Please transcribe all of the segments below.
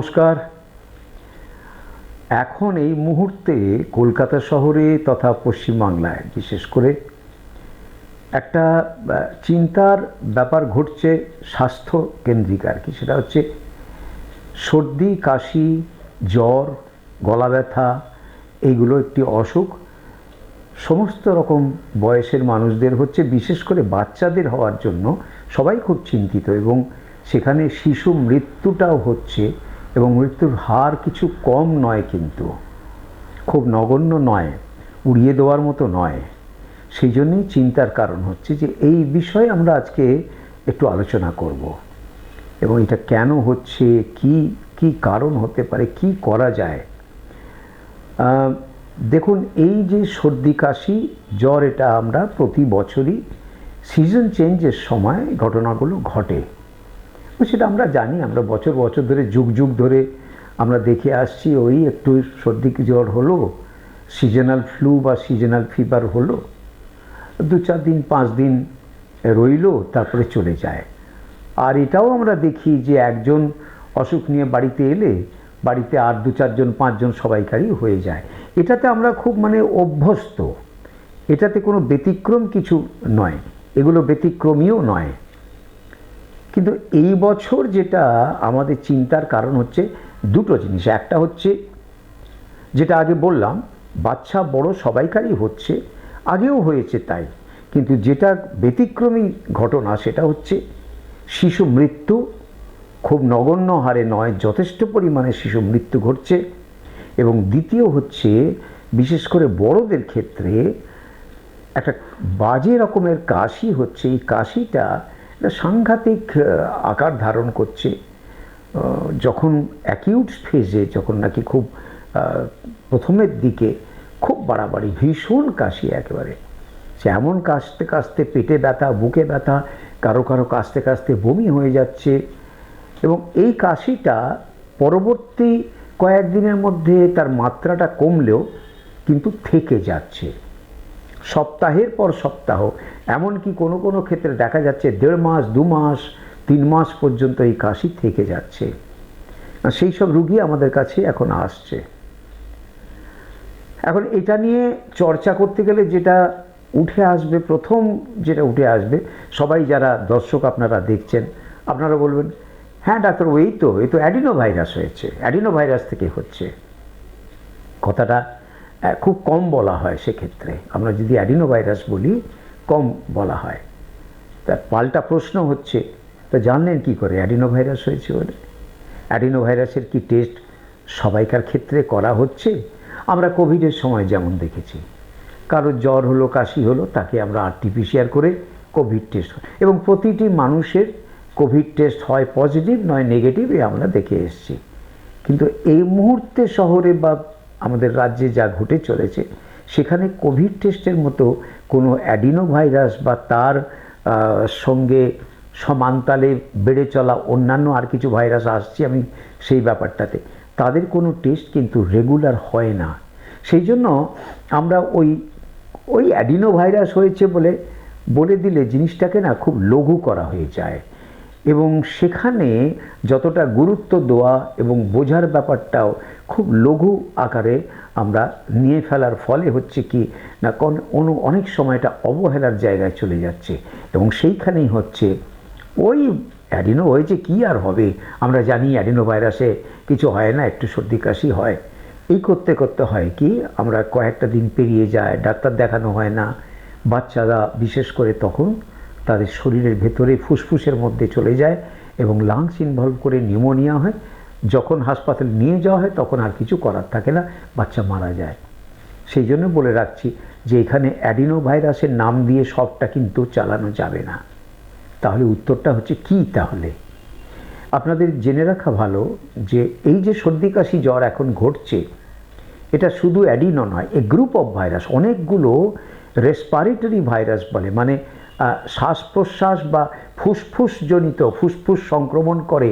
নমস্কার। এখন এই মুহূর্তে কলকাতা শহরে তথা পশ্চিমবাংলায় বিশেষ করে একটা চিন্তার ব্যাপার ঘটছে স্বাস্থ্য কেন্দ্রিক আর কি। সেটা হচ্ছে সর্দি, কাশি, জ্বর, গলা ব্যথা, এইগুলো একটি অসুখ সমস্ত রকম বয়সের মানুষদের হচ্ছে, বিশেষ করে বাচ্চাদের হওয়ার জন্য সবাই খুব চিন্তিত এবং সেখানে শিশু মৃত্যুটাও হচ্ছে এবং মৃত্যুর হার কিছু কম নয়, কিন্তু খুব নগণ্য নয়, উড়িয়ে দেওয়ার মতো নয়। সেই জন্যই চিন্তার কারণ হচ্ছে যে এই বিষয়ে আমরা আজকে একটু আলোচনা করব এবং এটা কেন হচ্ছে, কি কি কারণ হতে পারে, কি করা যায়। দেখুন, এই যে সর্দি, কাশি, জ্বর, এটা আমরা প্রতি বছরই সিজন চেঞ্জের সময় ঘটনাগুলো ঘটে, সেটা আমরা জানি। আমরা বছর বছর ধরে, যুগ যুগ ধরে আমরা দেখে আসছি। ওই একটু সর্দি জ্বর হলো, সিজনাল ফ্লু বা সিজনাল ফিভার হলো, 2-4 দিন 5 দিন রইল, তারপরে চলে যায়। আর এটাও আমরা দেখি যে একজন অসুখ নিয়ে বাড়িতে এলে বাড়িতে আর 2-4 জন 5 জন সবাইকারই হয়ে যায়। এটাতে আমরা খুব অভ্যস্ত, এটাতে কোনো ব্যতিক্রম কিছু নয়, এগুলো ব্যতিক্রমীও নয়। কিন্তু এই বছর যেটা আমাদের চিন্তার কারণ হচ্ছে দুটো জিনিস। একটা হচ্ছে যেটা আগে বললাম, বাচ্চা বড় সবাইকারই হচ্ছে, আগেও হয়েছে তাই, কিন্তু যেটা ব্যতিক্রমী ঘটনা সেটা হচ্ছে শিশু মৃত্যু। খুব নগণ্য হারে নয়, যথেষ্ট পরিমাণে শিশু মৃত্যু ঘটছে। এবং দ্বিতীয় হচ্ছে, বিশেষ করে বড়দের ক্ষেত্রে একটা বাজে রকমের কাশি হচ্ছে। এই কাশিটা সাংঘাতিক আকার ধারণ করছে। যখন অ্যাকিউট ফেজে, যখন নাকি খুব প্রথমের দিকে খুব বাড়াবাড়ি ভীষণ কাশি, একেবারে সে এমন কাশতে কাশতে পেটে ব্যথা, বুকে ব্যথা, কারো কারো কাশতে কাশতে বমি হয়ে যাচ্ছে। এবং এই কাশিটা পরবর্তী কয়েকদিনের মধ্যে তার মাত্রাটা কমলেও কিন্তু থেকে যাচ্ছে সপ্তাহের পর সপ্তাহ, এমনকি কোনো কোনো ক্ষেত্রে দেখা যাচ্ছে 1.5 মাস, 2 মাস, 3 মাস পর্যন্ত এই কাশি থেকে যাচ্ছে। সেই সব রুগী আমাদের কাছে এখন আসছে। এখন এটা নিয়ে চর্চা করতে গেলে যেটা উঠে আসবে, প্রথম যেটা উঠে আসবে, সবাই যারা দর্শক আপনারা দেখছেন, আপনারা বলবেন, হ্যাঁ ডাক্তার, এই তো অ্যাডিনো ভাইরাস হয়েছে, অ্যাডিনো ভাইরাস থেকে হচ্ছে। কথাটা খুব কম বলা হয়, সেক্ষেত্রে আমরা যদি অ্যাডিনো ভাইরাস বলি কম বলা হয়। তার পাল্টা প্রশ্ন হচ্ছে, তো জানলেন কি করে অ্যাডিনো ভাইরাস হয়েছে বলে? অ্যাডিনো ভাইরাসের কি টেস্ট সবাইকার ক্ষেত্রে করা হচ্ছে? আমরা কোভিডের সময় যেমন দেখেছি, কারো জ্বর হলো, কাশি হলো, তাকে আমরা আরটিপিসিআর করে কোভিড টেস্ট, এবং প্রতিটি মানুষের কোভিড টেস্ট হয় পজিটিভ নয় নেগেটিভ, এ আমরা দেখে এসেছি। কিন্তু এই মুহূর্তে শহরে বা আমাদের রাজ্যে যা ঘটে চলেছে, সেখানে কোভিড টেস্টের মতো কোনো অ্যাডিনো ভাইরাস বা তার সঙ্গে সমান্তালে বেড়ে চলা অন্যান্য আর কিছু ভাইরাস আসছে, আমি সেই ব্যাপারটাতে, তাদের কোনো টেস্ট কিন্তু রেগুলার হয় না। সেই জন্য আমরা ওই অ্যাডিনো ভাইরাস হয়েছে বলে দিলে জিনিসটাকে না খুব লঘু করা হয়ে যায়, এবং সেখানে যতটা গুরুত্ব দেওয়া এবং বোঝার ব্যাপারটাও খুব লঘু আকারে আমরা নিয়ে ফেলার ফলে হচ্ছে কি না, অনেক সময় এটা অবহেলার জায়গায় চলে যাচ্ছে। এবং সেইখানেই হচ্ছে ওই অ্যাডিনো হয়েছে, কি আর হবে, আমরা জানি অ্যাডিনো ভাইরাসে কিছু হয় না, একটু সর্দি কাশি হয়। এই করতে করতে হয় কি, আমরা কয়েকটা দিন পেরিয়ে যায়, ডাক্তার দেখানো হয় না। বাচ্চারা বিশেষ করে তখন তাদের শরীরের ভেতরে ফুসফুসের মধ্যে চলে যায় এবং লাংস ইনভলভ করে নিউমোনিয়া হয়। যখন হাসপাতালে নিয়ে যাওয়া হয় তখন আর কিছু করার থাকে না, বাচ্চা মারা যায়। সেই জন্য বলে রাখছি যে এখানে অ্যাডিনো ভাইরাসের নাম দিয়ে সবটা কিন্তু চালানো যাবে না। তাহলে উত্তরটা হচ্ছে কি? তাহলে আপনাদের জেনে রাখা ভালো যে এই যে সর্দি, কাশি, জ্বর এখন ঘটছে, এটা শুধু অ্যাডিনো নয়, এ গ্রুপ অফ ভাইরাস, অনেকগুলো রেসপিরেটরি ভাইরাস বলে, মানে শ্বাস প্রশ্বাস বা ফুসফুসজনিত, ফুসফুস সংক্রমণ করে,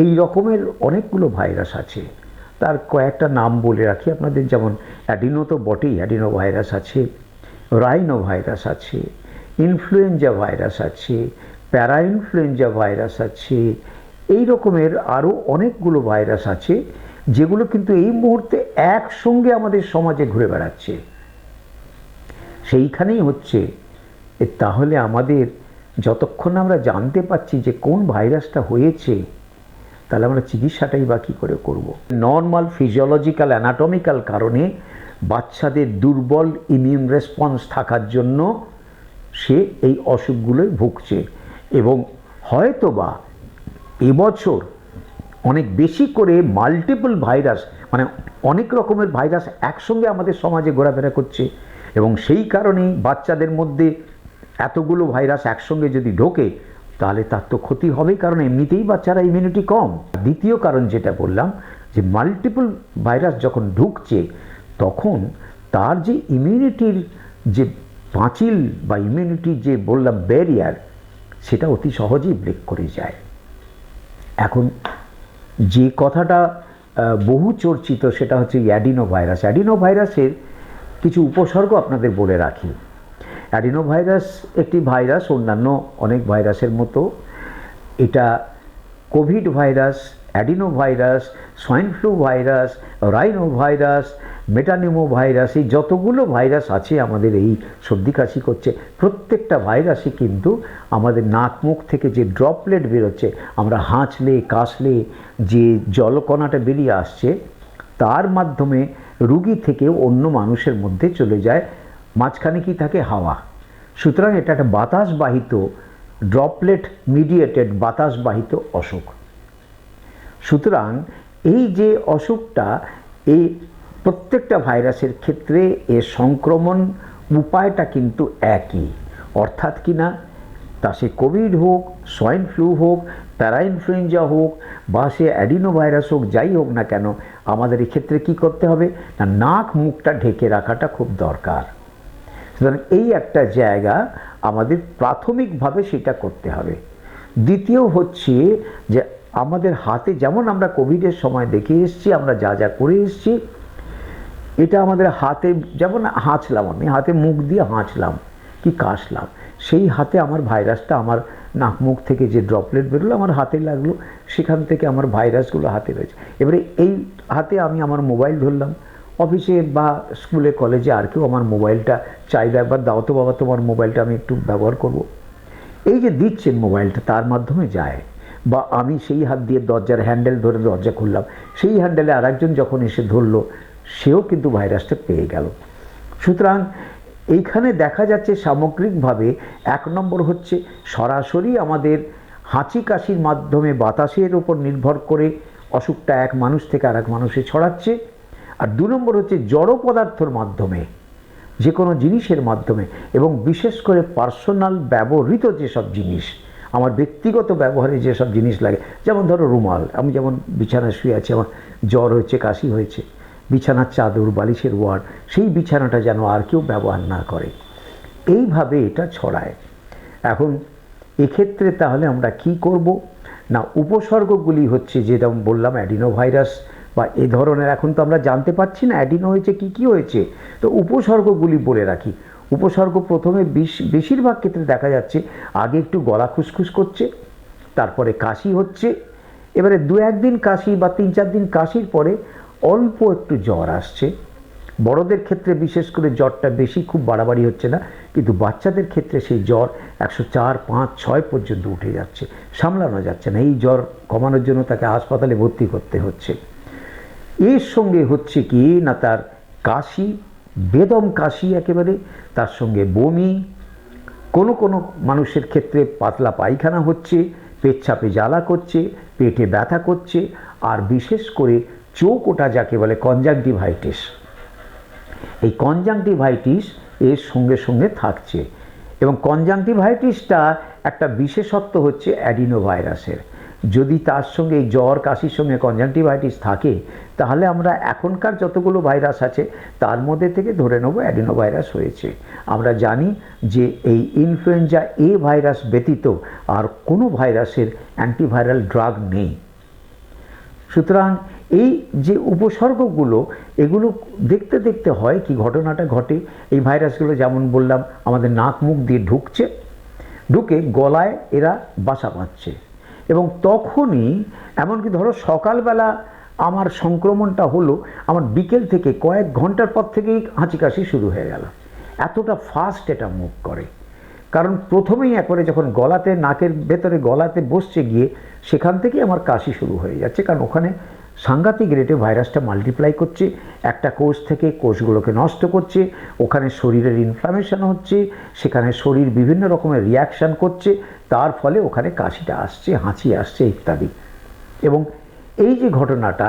এই রকমের অনেকগুলো ভাইরাস আছে। তার কয়েকটা নাম বলে রাখি আপনাদের, যেমন অ্যাডিনো তো বটেই, অ্যাডিনো ভাইরাস আছে, রাইনো ভাইরাস আছে, ইনফ্লুয়েঞ্জা ভাইরাস আছে, প্যারা ইনফ্লুয়েঞ্জা ভাইরাস আছে, এই রকমের আরও অনেকগুলো ভাইরাস আছে যেগুলো কিন্তু এই মুহূর্তে একসঙ্গে আমাদের সমাজে ঘুরে বেড়াচ্ছে। সেইখানেই হচ্ছে তাহলে আমাদের যতক্ষণ আমরা জানতে পারছি যে কোন ভাইরাসটা হয়েছে, তাহলে আমরা চিকিৎসাটাই বা কী করে করব। নর্মাল ফিজিওলজিক্যাল অ্যানাটমিক্যাল কারণে বাচ্চাদের দুর্বল ইমিউন রেসপন্স থাকার জন্য সে এই অসুখগুলোই ভুগছে, এবং হয়তোবা এবছর অনেক বেশি করে মাল্টিপল ভাইরাস, মানে অনেক রকমের ভাইরাস একসঙ্গে আমাদের সমাজে ঘোরাফেরা করছে, এবং সেই কারণেই বাচ্চাদের মধ্যে এতগুলো ভাইরাস একসঙ্গে যদি ঢোকে তাহলে তার তো ক্ষতি হবেই, কারণ এমনিতেই বাচ্চারা ইমিউনিটি কম। দ্বিতীয় কারণ যেটা বললাম, যে মাল্টিপল ভাইরাস যখন ঢুকছে তখন তার যে ইমিউনিটির যে পাঁচিল বা ইমিউনিটির যে বললাম ব্যারিয়ার, সেটা অতি সহজেই ব্রেক করে যায়। এখন যে কথাটা বহু চর্চিত সেটা হচ্ছে অ্যাডিনো ভাইরাস। অ্যাডিনো ভাইরাসের কিছু উপসর্গ আপনাদের বলে রাখি। অ্যাডিনো ভাইরাস একটি ভাইরাস, অন্যান্য অনেক ভাইরাসের মতো। এটা Covid virus, adenovirus, swine flu virus, rhinovirus, metapneumovirus, এই যতগুলো ভাইরাস আছে আমাদের এই সর্দি কাশি করছে, প্রত্যেকটা ভাইরাসই কিন্তু আমাদের নাক মুখ থেকে যে ড্রপলেট বেরোচ্ছে, আমরা হাঁচলে কাশলে যে জলকণাটা বেরিয়ে আসছে, তার মাধ্যমে রুগী থেকে অন্য মানুষের মধ্যে চলে যায়। মাঝখানে কি থাকে? হাওয়া। সুতরাং এটা একটা বাতাসবাহিত, ড্রপলেট মিডিয়েটেড বাতাসবাহিত অসুখ। সুতরাং এই যে অসুখটা, এই প্রত্যেকটা ভাইরাসের ক্ষেত্রে এর সংক্রমণ উপায়টা কিন্তু একই, অর্থাৎ কি না, তা সে কোভিড হোক, সোয়াইন ফ্লু হোক, প্যারাইনফ্লুয়েঞ্জা হোক, বা সে অ্যাডিনো ভাইরাস হোক, যাই হোক না কেন, আমাদের এক্ষেত্রে কী করতে হবে না, নাক মুখটা ঢেকে রাখাটা খুব দরকার। সুতরাং এই একটা জায়গা আমাদের প্রাথমিকভাবে সেটা করতে হবে। দ্বিতীয় হচ্ছে যে আমাদের হাতে, যেমন আমরা কোভিডের সময় দেখে এসেছি, আমরা যা যা করে এসেছি, এটা আমাদের হাতে, যেমন হাঁচলাম, আমি হাতে মুখ দিয়ে হাঁচলাম কি কাশলাম, সেই হাতে আমার ভাইরাসটা, আমার নাক মুখ থেকে যে ড্রপলেট বেরোলো আমার হাতে লাগলো, সেখান থেকে আমার ভাইরাসগুলো হাতে রয়েছে। এবারে এই হাতে আমি আমার মোবাইল ধরলাম, অফিসে বা স্কুলে কলেজে আর কেউ আমার মোবাইলটা চাইলে একবার দাও তো বাবা তোমার মোবাইলটা, আমি একটু ব্যবহার করব, এই যে দিচ্ছেন মোবাইলটা, তার মাধ্যমে যায়। বা আমি সেই হাত দিয়ে দরজার হ্যান্ডেল ধরে দরজা খুললাম, সেই হ্যান্ডেলে আরেকজন যখন এসে ধরলো, সেও কিন্তু ভাইরাসটা পেয়ে গেল। সুতরাং এইখানে দেখা যাচ্ছে সামগ্রিকভাবে 1 নম্বর হচ্ছে সরাসরি আমাদের হাঁচি কাশির মাধ্যমে বাতাসের উপর নির্ভর করে অসুখটা এক মানুষ থেকে আরেক মানুষে ছড়াচ্ছে। আর 2 নম্বর হচ্ছে জড় পদার্থর মাধ্যমে, যে কোনো জিনিসের মাধ্যমে, এবং বিশেষ করে পার্সোনাল ব্যবহৃত যেসব জিনিস, আমার ব্যক্তিগত ব্যবহারে যেসব জিনিস লাগে, যেমন ধরো রুমাল, আমি যেমন বিছানায় শুয়ে আছি, আমার জ্বর হয়েছে, কাশি হয়েছে, বিছানার চাদর, বালিশের ওয়ার, সেই বিছানাটা যেন আর কেউ ব্যবহার না করে, এইভাবে এটা ছড়ায়। এখন এক্ষেত্রে তাহলে আমরা কি করব না, উপসর্গগুলি হচ্ছে যেরকম বললাম অ্যাডিনো ভাইরাস বা এ ধরনের, এখন তো আমরা জানতে পারছি না অ্যাডিনো হয়েছে কি হয়েছে, তো উপসর্গগুলি বলে রাখি। উপসর্গ প্রথমে বেশিরভাগ ক্ষেত্রে দেখা যাচ্ছে আগে একটু গলা খুসখুস করছে, তারপরে কাশি হচ্ছে, এবারে 2-1 দিন কাশি বা 3-4 দিন কাশির পরে অল্প একটু জ্বর আসছে। বড়দের ক্ষেত্রে বিশেষ করে জ্বরটা বেশি, খুব বাড়াবাড়ি হচ্ছে না, কিন্তু বাচ্চাদের ক্ষেত্রে সেই জ্বর 104, 5, 6 পর্যন্ত উঠে যাচ্ছে, সামলানো যাচ্ছে না। এই জ্বর কমানোর জন্য তাকে হাসপাতালে ভর্তি করতে হচ্ছে। এর সঙ্গে হচ্ছে কি না, তার কাশি, বেদম কাশি একেবারে, তার সঙ্গে বমি, কোনো কোনো মানুষের ক্ষেত্রে পাতলা পায়খানা হচ্ছে, পেচ্ছাপে জ্বালা করছে, পেটে ব্যথা করছে, আর বিশেষ করে চোখ ওঠা যাকে বলে কনজাংটিভাইটিস, এই কনজাংটিভাইটিস এর সঙ্গে সঙ্গে থাকছে। এবং কনজাংটিভাইটিসটা একটা বিশেষত্ব হচ্ছে অ্যাডিনো ভাইরাসের। যদি তার সঙ্গে এই জ্বর কাশির সঙ্গে কনজাংটিভাইটিস থাকে, তাহলে আমরা এখনকার যতগুলো ভাইরাস আছে তার মধ্যে থেকে ধরে নেব অ্যাডিনো ভাইরাস হয়েছে। আমরা জানি যে এই ইনফ্লুয়েঞ্জা এ ভাইরাস ব্যতীত আর কোনো ভাইরাসের অ্যান্টিভাইরাল ড্রাগ নেই। সুতরাং এই যে উপসর্গগুলো, এগুলো দেখতে দেখতে হয় কি ঘটনাটা ঘটে, এই ভাইরাসগুলো যেমন বললাম আমাদের নাক মুখ দিয়ে ঢুকছে, ঢুকে গলায় এরা বাসা বাঁধছে, এবং তখনই এমনকি ধরো সকালবেলা আমার সংক্রমণটা হলো, আমার বিকেল থেকে কয়েক ঘন্টার পর থেকেই হাঁচি কাশি শুরু হয়ে গেল। এতটা ফাস্ট এটা মুভ করে। কারণ প্রথমেই একবারে যখন গলাতে, নাকের ভেতরে গলাতে বসছে গিয়ে, সেখান থেকেই আমার কাশি শুরু হয়ে যাচ্ছে। কারণ ওখানে সাংঘাতিক রেটে ভাইরাসটা মাল্টিপ্লাই করছে, একটা কোষ থেকে কোষগুলোকে নষ্ট করছে, ওখানে শরীরের ইনফ্লামেশন হচ্ছে, সেখানে শরীর বিভিন্ন রকমের রিয়াকশান করছে, তার ফলে ওখানে কাশিটা আসছে, হাঁচি আসছে ইত্যাদি। এবং এই যে ঘটনাটা,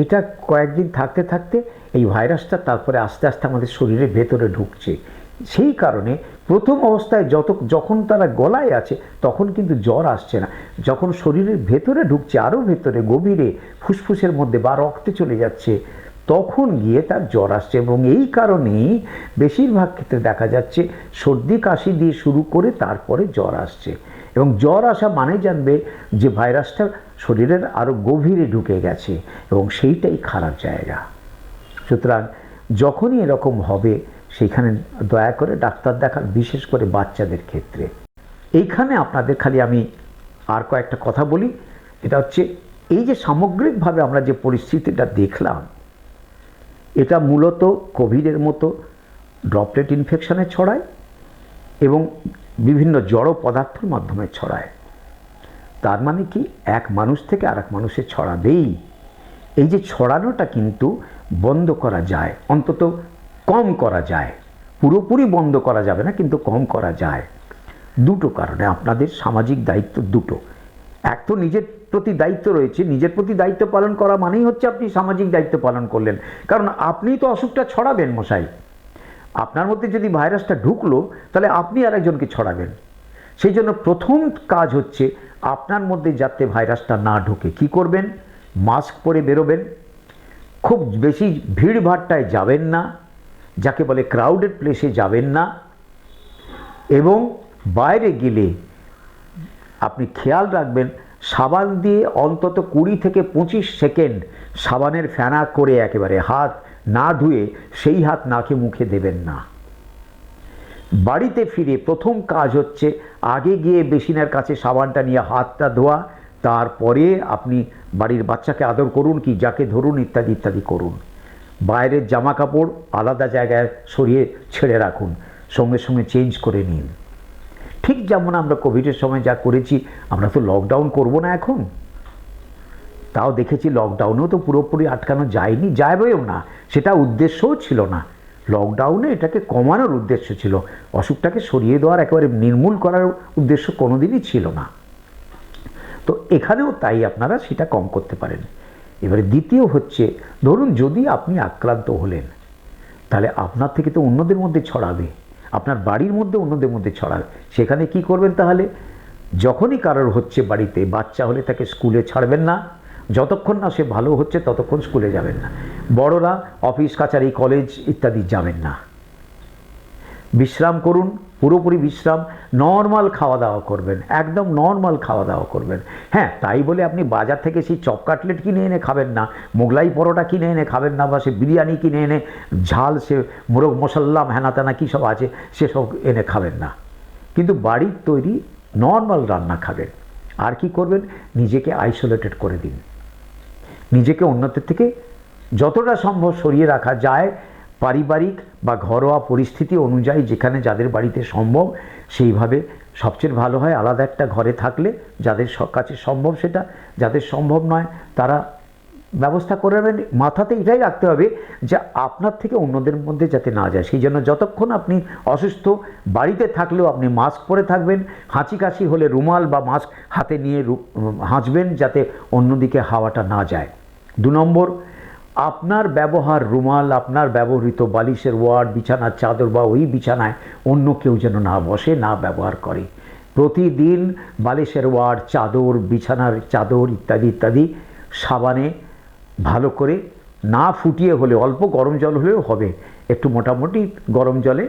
এটা কয়েকদিন থাকতে থাকতে এই ভাইরাসটা তারপরে আস্তে আস্তে আমাদের শরীরের ভেতরে ঢুকছে। সেই কারণে প্রথম অবস্থায় যখন তারা গলায় আছে তখন কিন্তু জ্বর আসছে না, যখন শরীরের ভেতরে ঢুকছে, আরও ভেতরে গভীরে ফুসফুসের মধ্যে বা রক্তে চলে যাচ্ছে, তখন গিয়ে তার জ্বর আসছে। এবং এই কারণেই বেশিরভাগ ক্ষেত্রে দেখা যাচ্ছে সর্দি কাশি দিয়ে শুরু করে তারপরে জ্বর আসছে। এবং জ্বর আসা মানে জানবে যে ভাইরাসটা শরীরের আরও গভীরে ঢুকে গেছে, এবং সেইটাই খারাপ জায়গা। সুতরাং যখনই এরকম হবে সেইখানে দয়া করে ডাক্তার দেখান, বিশেষ করে বাচ্চাদের ক্ষেত্রে। এইখানে আপনাদের খালি আমি আর কয়েকটা কথা বলি। এটা হচ্ছে এই যে সামগ্রিকভাবে আমরা যে পরিস্থিতিটা দেখলাম, এটা মূলত কোভিডের মতো ড্রপলেট ইনফেকশনে ছড়ায় এবং বিভিন্ন জড় পদার্থের মাধ্যমে ছড়ায়। তার মানে কি, এক মানুষ থেকে আরেক মানুষে ছড়াবেই। এই যে ছড়ানোটা কিন্তু বন্ধ করা যায়, অন্তত কম করা যায়। পুরোপুরি বন্ধ করা যাবে না, কিন্তু কম করা যায়। দুটো কারণে আপনাদের সামাজিক দায়িত্ব দুটো। এক তো নিজের প্রতি দায়িত্ব রয়েছে, নিজের প্রতি দায়িত্ব পালন করা মানেই হচ্ছে আপনি সামাজিক দায়িত্ব পালন করলেন। কারণ আপনি তো অসুখটা ছড়াবেন মশাই। আপনার মধ্যে যদি ভাইরাসটা ঢুকলো তাহলে আপনি আরেকজনকে ছড়াবেন। সেই জন্য প্রথম কাজ হচ্ছে আপনার মধ্যে যাতে ভাইরাসটা না ঢুকে কি করবেন? মাস্ক পরে বেরোবেন, খুব বেশি ভিড়ভাট্টায় যাবেন না, যাকে বলে ক্রাউডেড প্লেসে যাবেন না, এবং বাইরে গেলে আপনি খেয়াল রাখবেন সাবান দিয়ে অন্তত 20 থেকে 25 সেকেন্ড সাবানের ফেনা করে একেবারে হাত না ধুয়ে সেই হাত নাকে মুখে দেবেন না। বাড়িতে ফিরে প্রথম কাজ হচ্ছে আগে গিয়ে বেসিনের কাছে সাবানটা নিয়ে হাতটা ধোয়া, তারপরে আপনি বাড়ির বাচ্চাকে আদর করুন কি যাকে ধরুন ইত্যাদি ইত্যাদি করুন। বাইরের জামা কাপড় আলাদা জায়গায় সরিয়ে ছেড়ে রাখুন, সঙ্গে সঙ্গে চেঞ্জ করে নিন। ঠিক যেমন আমরা কোভিডের সময় যা করেছি, আমরা তো লকডাউন করব না এখন। তাও দেখেছি লকডাউনেও তো পুরোপুরি আটকানো যায়নি, যাবেও না, সেটা উদ্দেশ্যও ছিল না। লকডাউনে এটাকে কমানোর উদ্দেশ্য ছিল, অসুখটাকে সরিয়ে দেওয়ার, একেবারে নির্মূল করার উদ্দেশ্য কোনোদিনই ছিল না। তো এখানেও তাই আপনারা সেটা কম করতে পারেন। এবারে দ্বিতীয় হচ্ছে, ধরুন যদি আপনি আক্রান্ত হলেন, তাহলে আপনার থেকে তো অন্যদের মধ্যে ছড়াবে, আপনার বাড়ির মধ্যে অন্যদের মধ্যে ছড়াবে। সেখানে কি করবেন তাহলে? যখনই কারোর হচ্ছে বাড়িতে, বাচ্চা হলে তাকে স্কুলে ছাড়বেন না, যতক্ষণ না সে ভালো হচ্ছে ততক্ষণ স্কুলে যাবেন না। বড়রা অফিস কাছারি কলেজ ইত্যাদি যাবেন না। বিশ্রাম করুন, পুরোপুরি বিশ্রাম, নর্মাল খাওয়া দাওয়া করবেন, একদম নর্মাল খাওয়া দাওয়া করবেন। হ্যাঁ, তাই বলে আপনি বাজার থেকে সেই চপ কাটলেট কিনে এনে খাবেন না, মোগলাই পরোটা কিনে এনে খাবেন না, বা সে বিরিয়ানি কিনে এনে ঝাল সে মোরগ মশাল্লা হেনাতেনা কী সব আছে সেসব এনে খাবেন না। কিন্তু বাড়ির তৈরি নর্মাল রান্না খাবেন। আর কি করবেন? নিজেকে আইসোলেটেড করে দিন, নিজেকে অন্যদের থেকে যতটা সম্ভব সরিয়ে রাখা যায়, পারিবারিক বা ঘরোয়া পরিস্থিতি অনুযায়ী যেখানে যাদের বাড়িতে সম্ভব সেইভাবে সবচেয়ে ভালো হয়। আলাদা একটা ঘরে থাকলে যাদের কাছে সম্ভব সেটা, যাদের সম্ভব নয় তারা ব্যবস্থা করে নেবেন। মাথাতে এটাই রাখতে হবে যে আপনার থেকে অন্যদের মধ্যে যাতে না যায়। সেই জন্য যতক্ষণ আপনি অসুস্থ, বাড়িতে থাকলেও আপনি মাস্ক পরে থাকবেন, হাঁচি কাশি হলে রুমাল বা মাস্ক হাতে নিয়ে হাঁচবেন যাতে অন্যদিকে হাওয়াটা না যায়। 2 নম্বর, আপনার ব্যবহার রুমাল, আপনার ব্যবহৃত বালিশের ওয়ার্ড, বিছানার চাদর বা ওই বিছানায় অন্য কেউ যেন না বসে, না ব্যবহার করে। প্রতিদিন বালিশের ওয়ার্ড, চাদর, বিছানার চাদর ইত্যাদি ইত্যাদি সাবানে ভালো করে, না ফুটিয়ে হলে, অল্প গরম জল হলেও হবে, একটু মোটামুটি গরম জলে,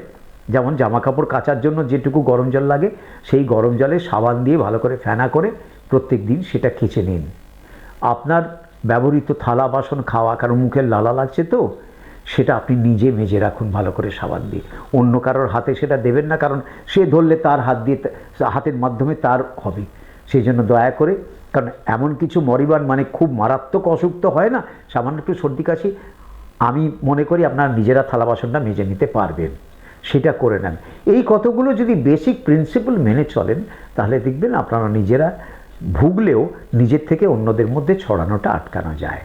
যেমন জামা কাপড় কাচার জন্য যেটুকু গরম জল লাগে সেই গরম জলে সাবান দিয়ে ভালো করে ফেনা করে প্রত্যেক দিন সেটা কেচে নিন। আপনার ব্যবহৃত থালা বাসন খাওয়া, কারণ মুখের লালা লাগছে তো, সেটা আপনি নিজে মেজে রাখুন ভালো করে সাবান দিয়ে। অন্য কারোর হাতে সেটা দেবেন না, কারণ সে ধরলে তার হাত দিয়ে, হাতের মাধ্যমে তার হবে। সেই জন্য দয়া করে কারণ এমন কিছু মরিবার মানে খুব মারাত্মক অসুখ তো হয় না, সামান্য একটু সর্দি কাশি, আমি মনে করি আপনারা নিজেরা থালা বাসনটা মেজে নিতে পারবেন, সেটা করে নেন। এই কতগুলো যদি বেসিক প্রিন্সিপাল মেনে চলেন, তাহলে দেখবেন আপনারা নিজেরা ভুগলেও নিজের থেকে অন্যদের মধ্যে ছড়ানোটা আটকানো যায়।